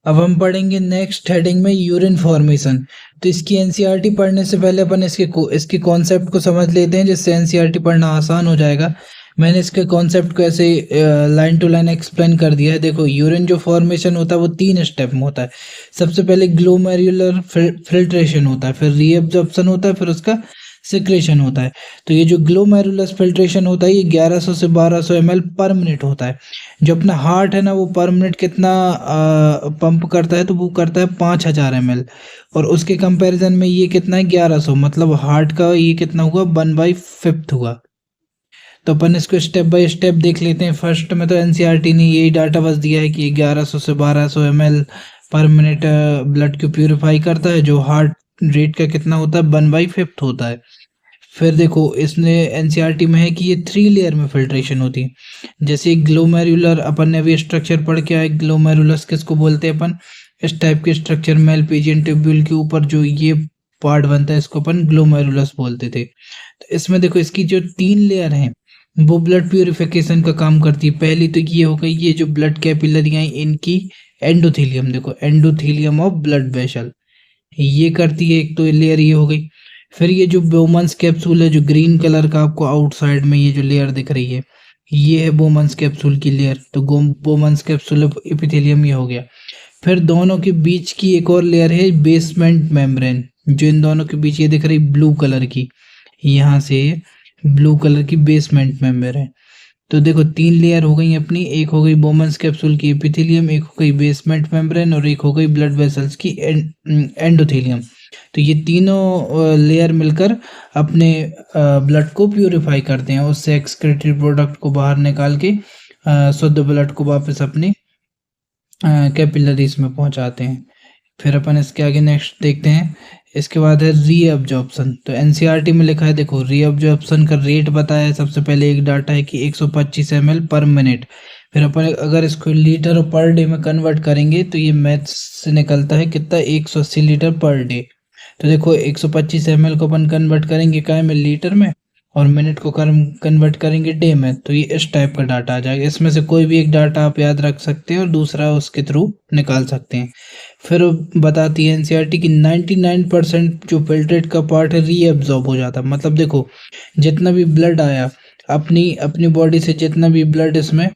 अब हम पढ़ेंगे नेक्स्ट हेडिंग में यूरिन फॉर्मेशन। तो इसकी एनसीईआरटी पढ़ने से पहले अपन इसके कॉन्सेप्ट को समझ लेते हैं, जिससे एनसीईआरटी पढ़ना आसान हो जाएगा। मैंने इसके कॉन्सेप्ट को ऐसे लाइन टू लाइन एक्सप्लेन कर दिया है। देखो, यूरिन जो फॉर्मेशन होता है वो 3 स्टेप में होता है। सबसे पहले ग्लोमेरुलर फिल्ट्रेशन होता है, फिर रीअब्जॉर्प्शन होता है, फिर उसका सिक्रेशन होता है। तो ये जो ग्लोमेरुलस फिल्ट्रेशन होता है ये 1100 से 1200 ml पर मिनट होता है। जो अपना हार्ट है ना, वो पर मिनट कितना पंप करता है, तो वो करता है 5000 ml। और उसके कंपैरिजन में ये कितना है, 1100। मतलब हार्ट का ये कितना हुआ, 1/5 हुआ। तो अपन इसको स्टेप बाय स्टेप देख लेते हैं। फर्स्ट में तो एनसीईआरटी ने यही डाटा बस दिया है कि 1100 से 1200 ml पर मिनट ब्लड को प्यूरिफाई करता है, जो हार्ट रेट का कितना होता है, 1/5 होता है। फिर देखो, इसने एनसीईआरटी में है कि ये 3 लेयर में फिल्ट्रेशन होती है। जैसे ग्लोमेरुलर, अपन ने भी स्ट्रक्चर पढ़ के आए। ग्लोमेरुलस किसको बोलते हैं अपन, इस टाइप के स्ट्रक्चर मेलपिजियन ट्यूब्यूल के ऊपर जो ये पार्ट बनता है, इसको अपन ग्लोमेरुलस बोलते थे। तो इसमें देखो, इसकी जो 3 लेयर हैं वो ब्लड प्यूरिफिकेशन का काम करती है। पहली तो ये हो गई, ये जो ब्लड कैपिलरियाँ इनकी एंडोथेलियम, देखो एंडोथेलियम ऑफ ब्लड वेसल, ये करती है। एक तो लेयर ये हो गई। फिर ये जो बोमन्स कैप्सूल है, जो ग्रीन कलर का आपको आउटसाइड में ये जो लेयर दिख रही है, ये है बोमन्स कैप्सूल की लेयर। तो बोमन्स कैप्सूल एपिथेलियम ये हो गया। फिर दोनों के बीच की एक और लेयर है बेसमेंट मेम्ब्रेन, जो इन दोनों के बीच ये दिख रही ब्लू कलर की, यहाँ से ब्लू कलर की बेसमेंट मेम्ब्रेन है। तो देखो, 3 लेयर हो गई अपनी। एक हो गई बोमन्स कैप्सूल की एपिथेलियम, एक हो गई बेसमेंट मेम्ब्रेन, और एक हो गई ब्लड वेसल्स की एंडोथेलियम। तो ये तीनों लेयर मिलकर अपने ब्लड को प्यूरिफाई करते हैं, उससे एक्सक्रीटरी प्रोडक्ट को बाहर निकाल के शुद्ध ब्लड को वापस अपने कैपिलरीज में पहुंचाते हैं। फिर अपन इसके आगे नेक्स्ट देखते हैं। इसके बाद है रीअब्जॉर्प्शन। तो एनसीईआरटी में लिखा है, देखो रीअब्जॉर्प्शन का रेट बताया है। सबसे पहले एक डाटा है कि 125 ml पर मिनट। फिर अपन अगर इसको लीटर पर डे में कन्वर्ट करेंगे तो ये मैथ्स से निकलता है कितना, 180 लीटर पर डे। तो देखो, 125 ml को अपन कन्वर्ट करेंगे काय में, लीटर में, और मिनट को कन्वर्ट करेंगे डे में। तो ये इस टाइप का डाटा आ जाएगा। इसमें से कोई भी एक डाटा आप याद रख सकते हैं और दूसरा उसके थ्रू निकाल सकते हैं। फिर बताती है एनसीईआरटी की 99% जो फिल्ट्रेट का पार्ट है रीअब्जॉर्ब हो जाता है। मतलब देखो, जितना भी ब्लड आया अपनी अपनी बॉडी से, जितना भी ब्लड इसमें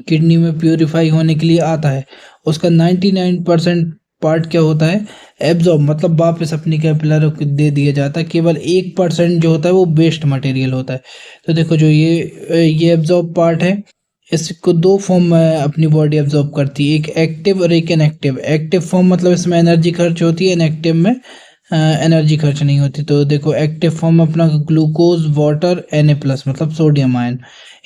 किडनी में प्यूरिफाई होने के लिए आता है, उसका 99% पार्ट क्या होता है, एब्जॉर्ब, मतलब वापस अपनी कैपिलर को दे दिया जाता है। केवल 1% जो होता है वो वेस्ट मटेरियल होता है। तो देखो, जो ये एब्जॉर्ब पार्ट है, इसको 2 फॉर्म में अपनी बॉडी एब्जॉर्ब करती है, एक एक्टिव और एक इनएक्टिव। एक्टिव फॉर्म मतलब इसमें एनर्जी खर्च होती है, इनएक्टिव में एनर्जी खर्च नहीं होती। तो देखो, एक्टिव फॉर्म अपना ग्लूकोज, वाटर, Na+ मतलब सोडियम आयन,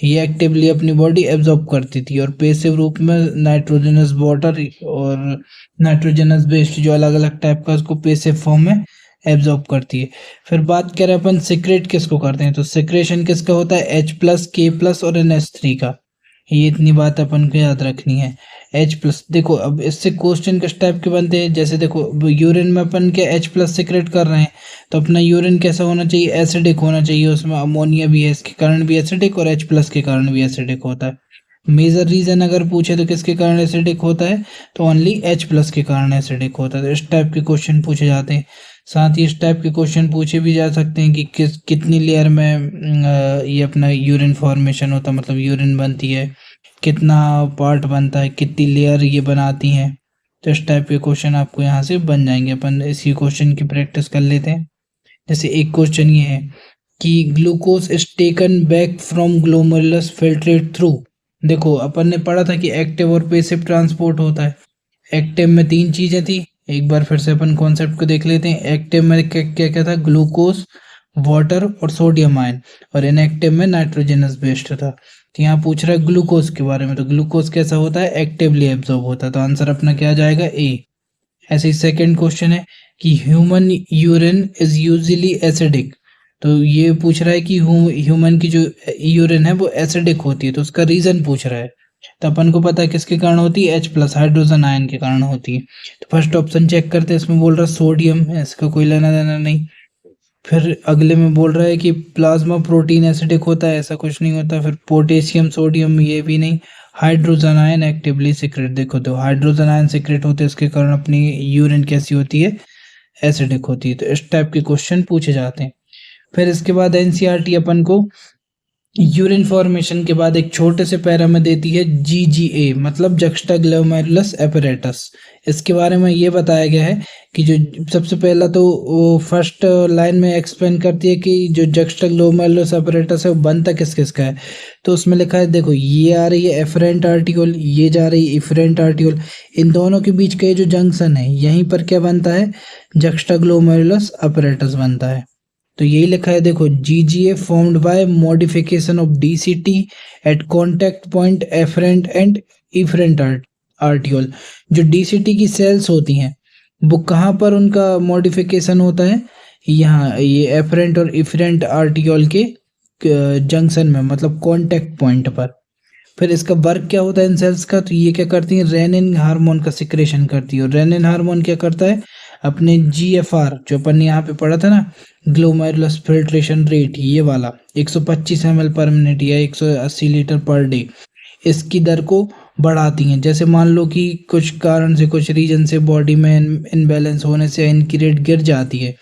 ये एक्टिवली अपनी बॉडी एब्जॉर्ब करती थी। और पेसिव रूप में नाइट्रोजनस वाटर और नाइट्रोजनस वेस्ट, जो अलग अलग टाइप का, उसको पेसिव फॉर्म में एब्जॉर्ब करती है। फिर बात करें अपन सिक्रेट किसको करते हैं, तो सिक्रेशन किसका होता है, H+, K+ और NH3 का। ये इतनी बात अपन को याद रखनी है। H+, देखो अब इससे क्वेश्चन किस टाइप के बनते हैं, जैसे देखो यूरिन में अपन क्या H+ सिक्रेट कर रहे हैं, तो अपना यूरिन कैसा होना चाहिए, एसिडिक होना चाहिए। उसमें अमोनिया भी है, इसके कारण भी एसिडिक, और H+ के कारण भी एसिडिक होता है। मेजर रीजन अगर पूछे तो किसके कारण एसिडिक होता है, तो ओनली H+ के कारण एसिडिक होता है। तो इस टाइप के क्वेश्चन पूछे जाते हैं। साथ ही इस टाइप के क्वेश्चन पूछे भी जा सकते हैं कि कितनी लेयर में ये अपना यूरिन फॉर्मेशन होता है, मतलब यूरिन बनती है, कितना पार्ट बनता है, कितनी लेयर ये बनाती हैं। तो इस टाइप के क्वेश्चन आपको यहाँ से बन जाएंगे। अपन इसी क्वेश्चन की प्रैक्टिस कर लेते हैं। जैसे एक क्वेश्चन ये है कि glucose is taken back from glomerulus filtrate through. देखो, अपन ने पढ़ा था कि एक्टिव और पेसिव ट्रांसपोर्ट होता है। एक्टिव में 3 चीजें थी, एक बार फिर से अपन कॉन्सेप्ट को देख लेते हैं। एक्टिव में क्या क्या क्या था, ग्लूकोज, वाटर और सोडियम आयन, और इनएक्टिव में नाइट्रोजनस वेस्ट था। तो यहाँ पूछ रहा है ग्लूकोज के बारे में। तो ग्लूकोज कैसा होता है, एक्टिवली एब्जॉर्ब होता है। तो आंसर अपना क्या आ जाएगा, ए। ऐसे ही सेकंड क्वेश्चन है कि human urine is usually acidic. तो ये पूछ रहा है कि ह्यूमन की जो यूरिन है वो एसिडिक होती है, तो उसका रीजन पूछ रहा है। तो अपन को पता है किसके कारण होती है, H+ हाइड्रोजन आयन के कारण होती है। तो फर्स्ट ऑप्शन चेक करते हैं, इसमें बोल रहा है सोडियम है, इसका कोई लेना देना नहीं। फिर अगले में बोल रहा है कि प्लाज्मा प्रोटीन एसिडिक होता है, ऐसा कुछ नहीं होता। फिर पोटेशियम, सोडियम, ये भी नहीं। हाइड्रोजन आयन एक्टिवली सिक्रेट, देखो तो हाइड्रोजन आयन सिक्रेट होते हैं, इसके कारण अपनी यूरिन कैसी होती है, एसिडिक होती है। तो इस टाइप के क्वेश्चन पूछे जाते हैं। फिर इसके बाद एनसीईआरटी अपन को यूरिन फॉर्मेशन के बाद एक छोटे से पैरा में देती है जीजीए, मतलब जक्स्टाग्लोमेरुलस एपरेटस। इसके बारे में ये बताया गया है कि जो सबसे पहला तो वो फर्स्ट लाइन में एक्सप्लेन करती है कि जो जक्स्टाग्लोमेरुलस एपरेटस है वो बनता किस किस का है। तो उसमें लिखा है, देखो ये आ रही है एफरेंट आर्टिकल, ये जा रही है इफरेंट आर्टिकल, इन दोनों के बीच का ये जो जंक्शन है यहीं पर क्या बनता है, जक्स्टाग्लोमेरुलस एपरेटस बनता है। तो यही लिखा है, देखो GGA formed by modification of DCT at contact point afferent and efferent arteriole. जो डीसीटी की सेल्स होती हैं वो कहाँ पर उनका मॉडिफिकेशन होता है, यहाँ ये एफरेंट और इफरेंट आर्टिकल के जंक्शन में, मतलब कॉन्टैक्ट पॉइंट पर। फिर इसका वर्क क्या होता है इन सेल्स का, तो ये क्या करती हैं, रेनिन हार्मोन का सिक्रेशन करती है। और रेनिन हार्मोन क्या करता है, अपने जीएफआर जो अपन ने यहाँ पे पढ़ा था ना, ग्लोमेरुलस फिल्ट्रेशन रेट, ये वाला 125 ml पर मिनट या 180 लीटर पर डे, इसकी दर को बढ़ाती हैं। जैसे मान लो कि कुछ कारण से, कुछ रीजन से बॉडी में इनबैलेंस होने से इनकी रेट गिर जाती है,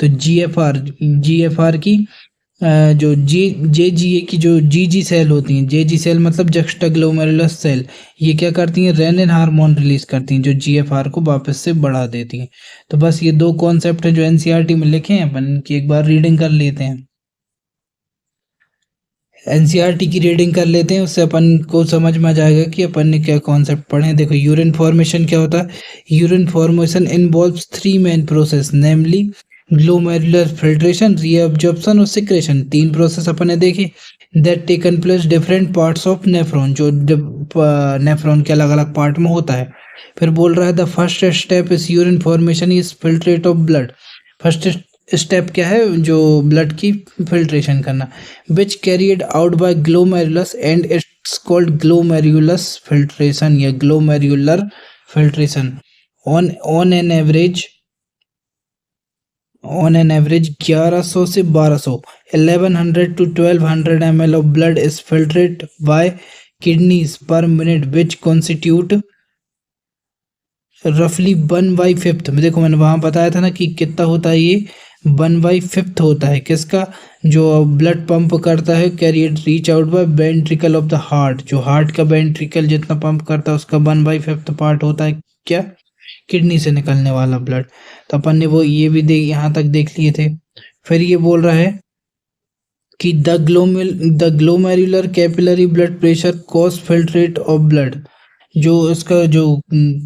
तो जीएफआर की जो जेजीए की जो जीजी सेल होती हैं, जेजी सेल मतलब जक्स्टाग्लोमेरुलस सेल, ये क्या करती हैं, रेनिन हार्मोन रिलीज करती हैं जो जीएफआर को वापस से बढ़ा देती हैं। तो बस ये दो कॉन्सेप्ट हैं जो एनसीईआरटी में लिखे हैं, अपन की एक बार रीडिंग कर लेते हैं। एनसीईआरटी की रीडिंग कर लेते हैं, उससे अपन को समझ में आ जाएगा कि अपन ने क्या कॉन्सेप्ट पढ़े हैं। देखो यूरिन फॉर्मेशन क्या होता है, urine formation involves 3 main process, namely glomerular filtration, reabsorption और सिक्रेशन। 3 प्रोसेस अपन ने देखे, that taken place different parts of nephron, जो नेफ्रॉन के अलग अलग पार्ट में होता है। फिर बोल रहा है the first step is urine formation is filtrate of blood. First step क्या है, जो ब्लड की फिल्ट्रेशन करना, which carried out by glomerulus and it's called glomerulus filtration या glomerular filtration. On an average 1100 से 1200, 1100 to 1200 ml of blood is filtered by kidneys per minute, which constitute रफली 1/5। देखो मैंने वहां बताया था ना कि कितना होता है, ये 1/5 होता है किसका, जो ब्लड पंप करता है, carrier reach out by ventricle of the heart, जो हार्ट का वेंट्रिकल जितना पंप करता है उसका 1/5 पार्ट होता है क्या, किडनी से निकलने वाला ब्लड। तो अपन ने वो ये भी यहाँ तक देख लिए थे। फिर ये बोल रहा है कि the glomerular capillary blood pressure cause filtrate of blood. जो इसका जो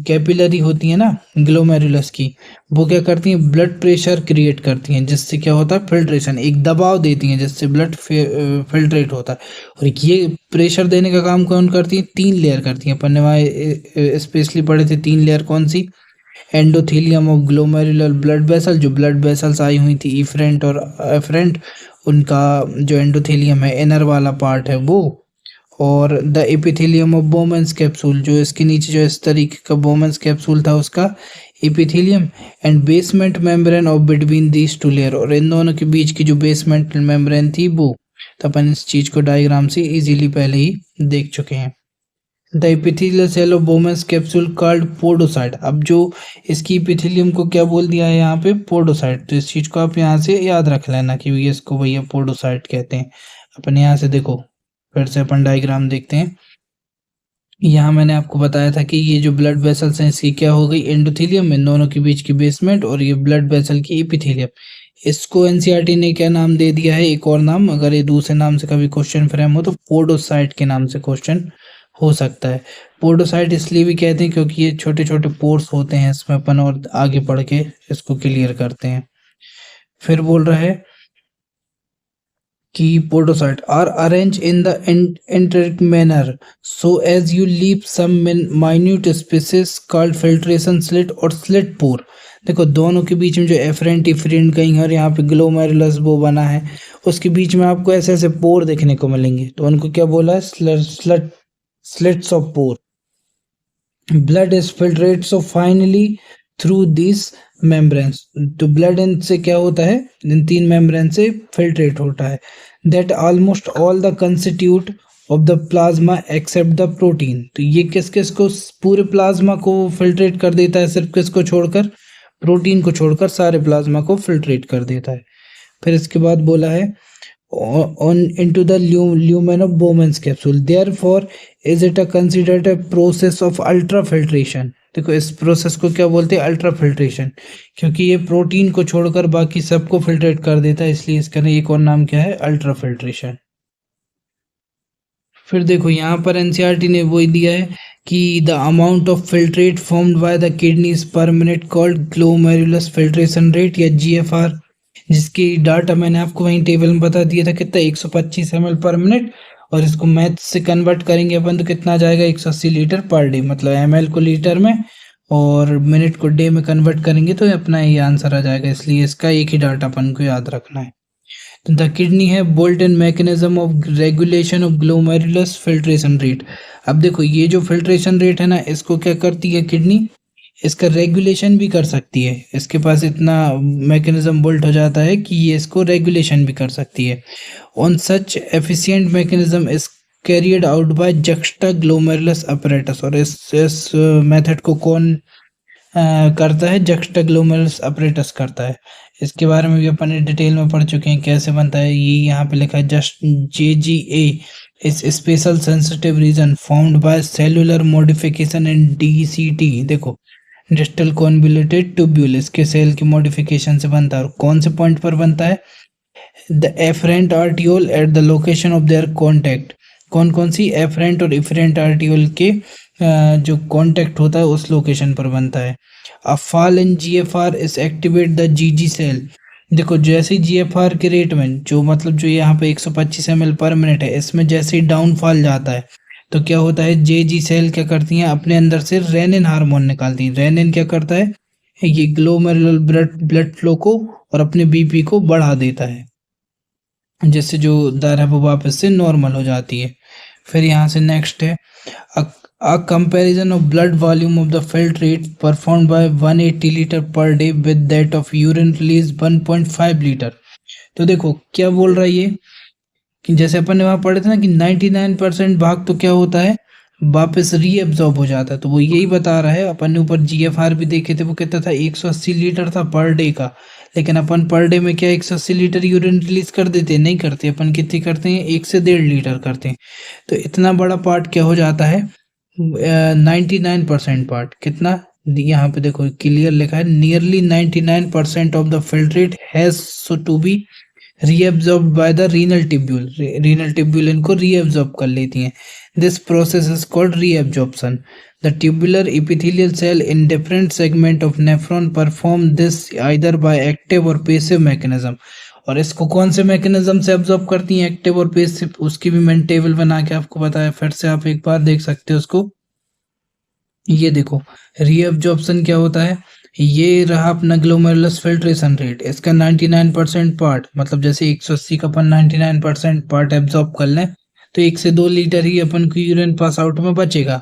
कैपिलरी होती है ना ग्लोमेरुलस की, वो क्या करती हैं, ब्लड प्रेशर क्रिएट करती हैं, जिससे क्या होता है, फिल्ट्रेशन, एक दबाव देती हैं जिससे ब्लड फिल्ट्रेट होता है। और ये प्रेशर देने का काम कौन करती है, 3 लेयर करती हैं। अपन ने वहाँ स्पेशली पढ़े थे 3 लेयर, कौन सी, endothelium of glomerular blood vessel, जो ब्लड वेसल्स आई हुई थी इफरेंट और एफरेंट, उनका जो एंडोथेलियम है इनर वाला पार्ट है वो, और the epithelium of Bowman's capsule, जो इसके नीचे जो इस तरीके का बोमेंस कैप्सूल था उसका epithelium, and basement membrane of between these 2 layer, और इन दोनों के बीच की जो बेसमेंट मेम्ब्रेन थी वो। तो अपन इस चीज को डायग्राम से इजीली पहले ही देख चुके हैं। The epithelial cell of Bowman's capsule called podocyte. अब जो इसकी एपिथेलियम को क्या बोल दिया है यहाँ पे, पोडोसाइट। तो इस चीज को आप यहाँ से याद रख लेना कि ये इसको भैया पोडोसाइट कहते हैं। अपन यहाँ से देखो फिर से अपन डायग्राम देखते हैं। यहाँ मैंने आपको बताया था कि ये जो ब्लड वेसल्स हैं इसकी क्या हो गई, एंडोथेलियम, इन दोनों के बीच की बेसमेंट, और ये ब्लड वेसल की एपिथेलियम। इसको एनसीईआरटी ने क्या नाम दे दिया है, एक और नाम, अगर ये दूसरे नाम से कभी क्वेश्चन फ्रेम हो तो पोडोसाइट के नाम से क्वेश्चन हो सकता है। पोडोसाइट इसलिए भी कहते हैं क्योंकि ये छोटे छोटे पोर्स होते हैं इसमें, अपन और आगे पढ़ के इसको क्लियर करते हैं। फिर बोल रहा है कि podocyte are arrange in the enteric manner so as you leave some minute spaces called filtration slit और स्लिट पोर। देखो दोनों के बीच में जो एफरेंट इफरेंट गई है और यहाँ पे ग्लोमेरुलस वो बना है, उसके बीच में आपको ऐसे ऐसे पोर देखने को मिलेंगे, तो उनको क्या बोला है, slits of pore. Blood is filtrated so finally through these membranes. तो blood इनसे क्या होता है, इन 3 membrane से filtrate होता है। That almost all the constitute of the plasma except the protein. तो ये किस किस को, पूरे प्लाज्मा को फिल्ट्रेट कर देता है, सिर्फ किसको छोड़कर, प्रोटीन को छोड़कर सारे प्लाज्मा को फिल्ट्रेट कर देता है। फिर इसके बाद बोला है on into the lumen of Bowman's capsule, therefore is it a considered a process of ultrafiltration। देखो इस प्रोसेस को क्या बोलते हैं, अल्ट्राफिल्ट्रेशन, क्योंकि ये प्रोटीन को छोड़कर बाकी सबको फिल्ट्रेट कर देता है, इसलिए इसका एक और नाम क्या है, अल्ट्राफिल्ट्रेशन। फिर देखो यहाँ पर एनसीईआरटी ने वही दिया है कि the amount of filtrate formed by the kidneys पर minute called glomerulus filtration rate या जीएफआर, जिसकी डाटा मैंने आपको वहीं टेबल में बता दिया था कितना, 125 ml पर मिनट, और इसको मैथ से कन्वर्ट करेंगे अपन तो कितना आ जाएगा, 180 लीटर पर डे, मतलब ml को लीटर में और मिनट को डे में कन्वर्ट करेंगे तो अपना ये आंसर आ जाएगा, इसलिए इसका एक ही डाटा अपन को याद रखना है। तो द किडनी है bolt in mechanism of regulation of glomerulus filtration rate. अब देखो ये जो फिल्ट्रेशन रेट है ना, इसको क्या करती है किडनी, इसका रेगुलेशन भी कर सकती है, इसके पास इतना मैकेनिज्म बोल्ट हो जाता है कि ये इसको रेगुलेशन भी कर सकती है। On such efficient mechanism is carried out bye juxta glomerulus apparatus. और इस मेथड को कौन करता है, जक्स्टा ग्लोमेरुलस अपरेटस करता है। इसके बारे में भी अपन ने डिटेल में पढ़ चुके हैं कैसे बनता है, ये यहाँ पे लिखा है just JGA is special sensitive region found by cellular modification in DCT। देखो डिस्टल कॉन्वोल्यूटेड ट्यूब्यूल, इसके सेल की मॉडिफिकेशन से बनता है, और कौन से पॉइंट पर बनता है, the afferent arteriole at the location of their contact. कौन कौन सी, एफरेंट और इफरेंट आर्टियोल के जो कॉन्टैक्ट होता है उस लोकेशन पर बनता है। A fall in GFR is activate the GG cell. देखो जैसे ही GFR के रेट में जो मतलब जो यहाँ पे 125 ml पर मिनट है, इसमें जैसे ही डाउनफॉल जाता है तो क्या होता है, JG सेल क्या करती हैं, अपने अंदर से रेनिन हार्मोन निकालती हैं। रेनिन क्या करता है, ये ग्लोमेरुलर ब्लड फ्लो को और अपने BP को बढ़ा देता है, जिससे जो दर है वो वापस से नॉर्मल हो जाती है। फिर यहाँ से नेक्स्ट है a comparison of blood volume of the filtrate performed by 180 litre per day with that of urine release 1.5 litre. तो देखो क्या बोल रहा है ये, कि जैसे अपन ने वहाँ पढ़े थे ना कि 99% भाग तो क्या होता है, वापस रीअब्जॉर्ब हो जाता है, तो वो यही बता रहा है। अपन ने ऊपर GFR भी देखे थे, वो कितना था, 180 लीटर था पर डे का, लेकिन अपन पर डे में क्या 180 लीटर यूरिन रिलीज कर देते, नहीं करते, अपन कितनी करते हैं, 1 से 1.5 लीटर करते हैं। तो इतना बड़ा पार्ट क्या हो जाता है, 99% पार्ट, कितना, यहाँ पे देखो क्लियर लिखा है, nearly 99% of the filtrate has to be reabsorbed by the renal tubule. Renal tubule इनको रीअब्जॉर्ब कर लेती हैं। This process is called reabsorption. The tubular epithelial cell in different segment of nephron perform this either by active और passive mechanism. और इसको कौन से mechanism से अब्जॉर्ब करती हैं, एक्टिव और पैसिव, उसकी भी मैंने टेबल बना के आपको बताया, फिर से आप एक बार देख सकते हो उसको। ये देखो रीअब्जॉर्प्शन क्या होता है, ये रहा अपना ग्लोमेरुलस फिल्ट्रेशन रेट, इसका 99% पार्ट, मतलब जैसे 180 का अपन 99% पार्ट एब्जॉर्ब कर लें तो 1 से 2 लीटर ही अपन को यूरिन पास आउट में बचेगा।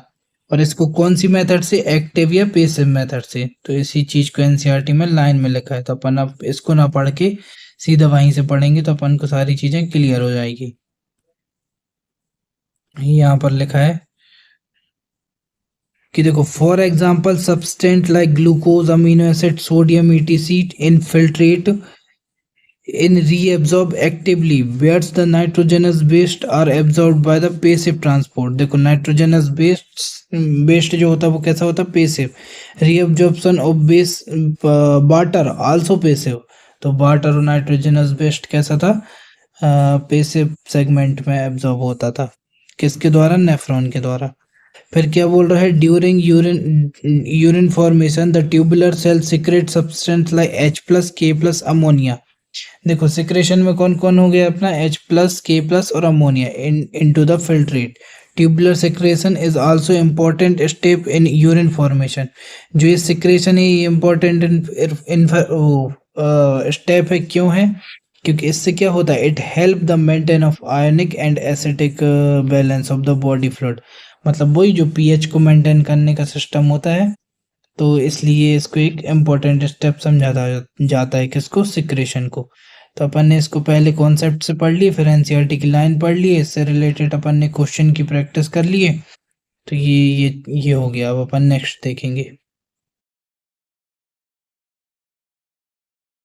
और इसको कौन सी मेथड से, एक्टिव या पैसिव मेथड से, तो इसी चीज को एनसीईआरटी में लाइन में लिखा है, तो अपन अब इसको ना पढ़ के सीधा वहीं से पढ़ेंगे तो अपन को सारी चीजें क्लियर हो जाएगी। यहाँ पर लिखा है कि देखो for example substance like glucose, amino acid, sodium ETC infiltrate in reabsorb actively whereas the nitrogenous waste are absorbed by the passive transport। देखो नाइट्रोजनस वेस्ट जो होता है वो कैसा होता है, passive. Reabsorption of base water also passive, तो water और नाइट्रोजनस वेस्ट कैसा था, पेसिव सेगमेंट में एब्जॉर्ब होता था, किसके द्वारा, नेफ्रॉन के द्वारा। फिर क्या बोल रहा है, during urine formation the tubular cell secrete substance like H+, K+ ammonia. देखो सिक्रेशन में कौन कौन हो गया अपना, H+, K+ और ammonia into the filtrate. Tubular secretion is also important step in urine formation. जो ये सिक्रेशन है ये इम्पोर्टेंट स्टेप है, क्यों है, क्योंकि इससे क्या होता है, it help the maintain of ionic and acidic balance of the body fluid, मतलब वही जो pH को मेंटेन करने का सिस्टम होता है, तो इसलिए इसको एक इम्पोर्टेंट स्टेप समझा जाता है, किसको, सिक्रेशन को। तो अपन ने इसको पहले कॉन्सेप्ट से पढ़ लिए, फिर एनसीईआरटी की लाइन पढ़ लिए, इससे रिलेटेड अपन ने क्वेश्चन की प्रैक्टिस कर लिए। तो ये हो गया। अब अपन नेक्स्ट देखेंगे।